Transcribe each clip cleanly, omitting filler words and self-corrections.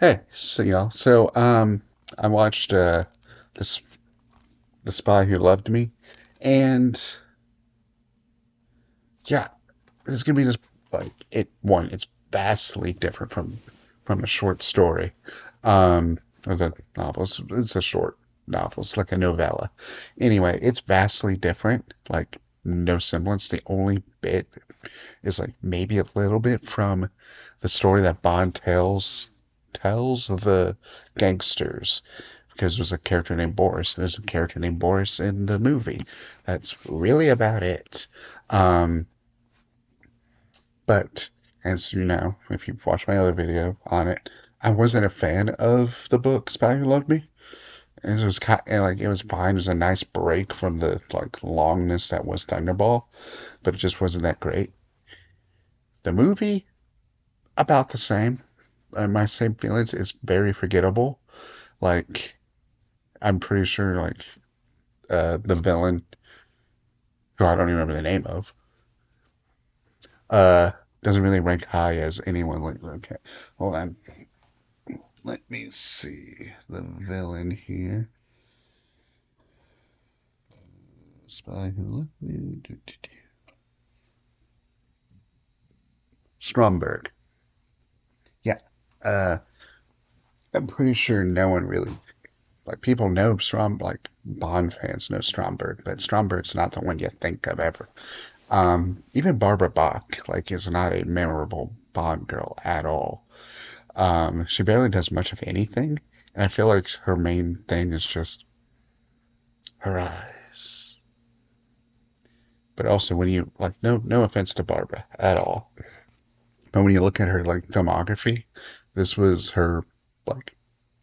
Hey, so I watched this The Spy Who Loved Me, and yeah, it's gonna be just like it's vastly different from a short story, or the novel. It's a short novel. It's like a novella. Anyway, it's vastly different. Like no semblance. The only bit is like maybe a little bit from the story that Bond tells of the gangsters because there's a character named Boris, and there's a character named Boris in the movie. That's really about it. Um, but as you know, if you've watched my other video on it, I wasn't a fan of the book Spy Who Loved Me. And it was kind of, like it was fine. It was a nice break from the like longness that was Thunderball, but it just wasn't that great. The movie about the same. My same feelings. It's very forgettable. Like I'm pretty sure like the villain, who I don't even remember the name of, uh, doesn't really rank high as anyone. Like, okay, hold on, let me see the villain here. Spy Who Loved Me. Stromberg. Yeah, uh, I'm pretty sure no one really like people know like Bond fans know Stromberg, but Stromberg's not the one you think of ever. Even Barbara Bach, like, is not a memorable Bond girl at all. She barely does much of anything, and I feel like her main thing is just her eyes. But also, when you like, no offense to Barbara at all, but when you look at her like filmography, this was her like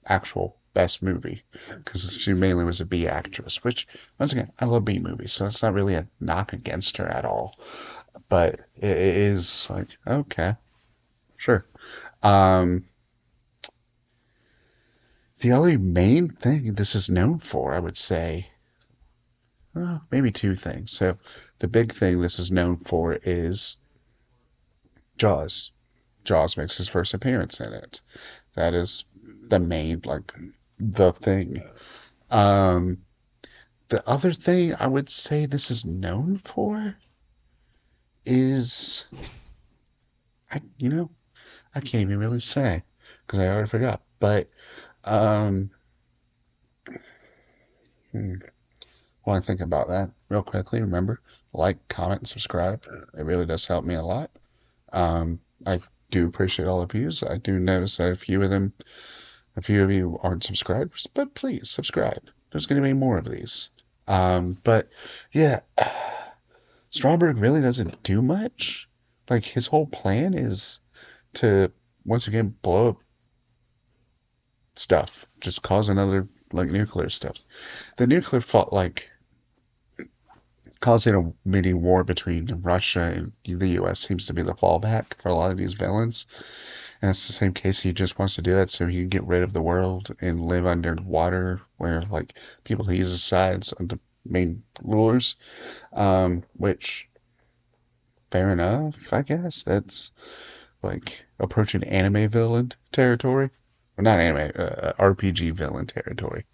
actual best movie because she mainly was a B actress. Which, once again, I love B movies, so it's not really a knock against her at all. But it is like, okay, sure. Um, the only main thing this is known for, I would say, well, maybe two things. So the big thing this is known for is Jaws. Jaws makes his first appearance in it. That is the main, like, the thing. Um, the other thing I would say this is known for is, you know, I can't even really say because I already forgot. But um, hmm, while I think about that real quickly, remember, like, comment, and subscribe. It really does help me a lot. I do appreciate all the views. I do notice that a few of you aren't subscribers, but please subscribe. There's going to be more of these. But yeah, Stromberg really doesn't do much. Like his whole plan is to once again blow up stuff, just cause another like nuclear stuff. The nuclear fault, like causing a mini war between Russia and the U.S. seems to be the fallback for a lot of these villains. And it's the same case. He just wants to do that so he can get rid of the world and live underwater, where like people who use his sides are the main rulers. Which fair enough, I guess. That's like approaching anime villain territory. Or not anime, RPG villain territory.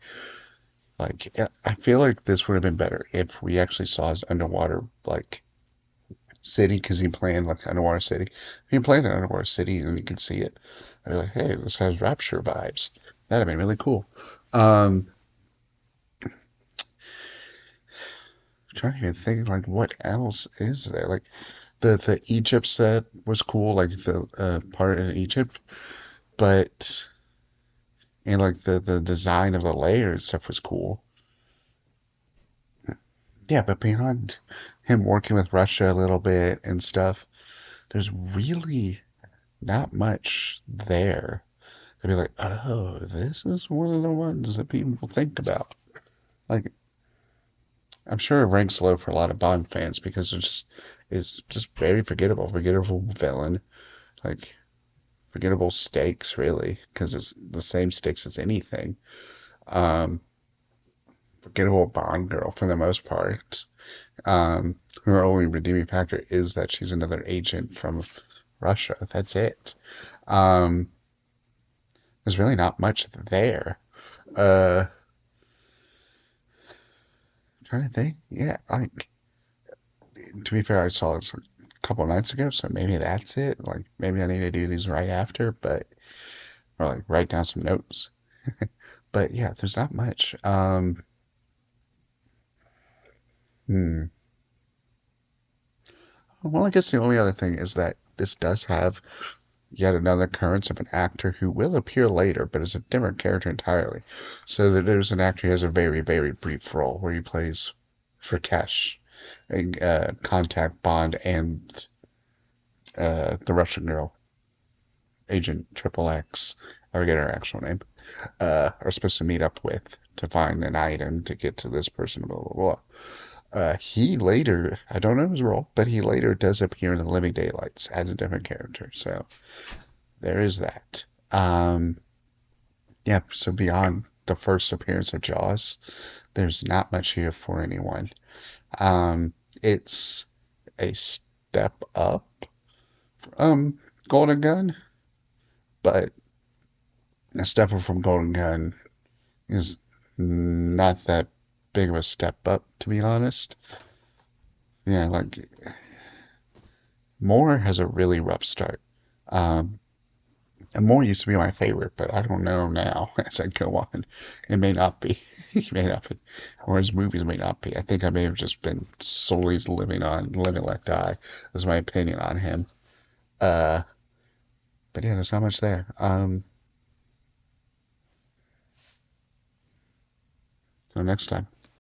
Like, yeah, I feel like this would have been better if we actually saw his underwater like city, because he planned like underwater city. If he planned an underwater city and you could see it, I'd be like, hey, this has Rapture vibes. That'd have been really cool. Um, trying to even think like what else is there? Like the Egypt set was cool, like the part in Egypt, but and like the design of the layer and stuff was cool. Yeah, but beyond him working with Russia a little bit and stuff, there's really not much there. They'd be like, oh, this is one of the ones that people think about. Like, I'm sure it ranks low for a lot of Bond fans because it's just very forgettable villain, like forgettable stakes really, because it's the same stakes as anything. Um, Forgettable Bond girl for the most part. Her only redeeming factor is that she's another agent from Russia. That's it. Um, there's really not much there. Uh, trying to think. Yeah, like to be fair, I saw this a couple of nights ago, so maybe that's it. Like maybe I need to do these right after, but or like write down some notes. But yeah, there's not much. Hmm. Well, I guess the only other thing is that this does have yet another occurrence of an actor who will appear later, but is a different character entirely. So that there's an actor who has a very, very brief role where he plays Rakesh in Contact Bond and the Russian girl, Agent Triple X. I forget her actual name. Are supposed to meet up with to find an item to get to this person. Blah blah blah. He later, I don't know his role, but he later does appear in the Living Daylights as a different character. So there is that. Yeah, so beyond the first appearance of Jaws, there's not much here for anyone. It's a step up from Golden Gun, but a step up from Golden Gun is not that big of a step up, to be honest. Yeah, like Moore has a really rough start. Um, and Moore used to be my favorite, but I don't know now as I go on. It may not be. He may not be. Or his movies may not be. I think I may have just been solely living on Live and Let Die. That's my opinion on him. Uh, but yeah, there's not much there. So next time.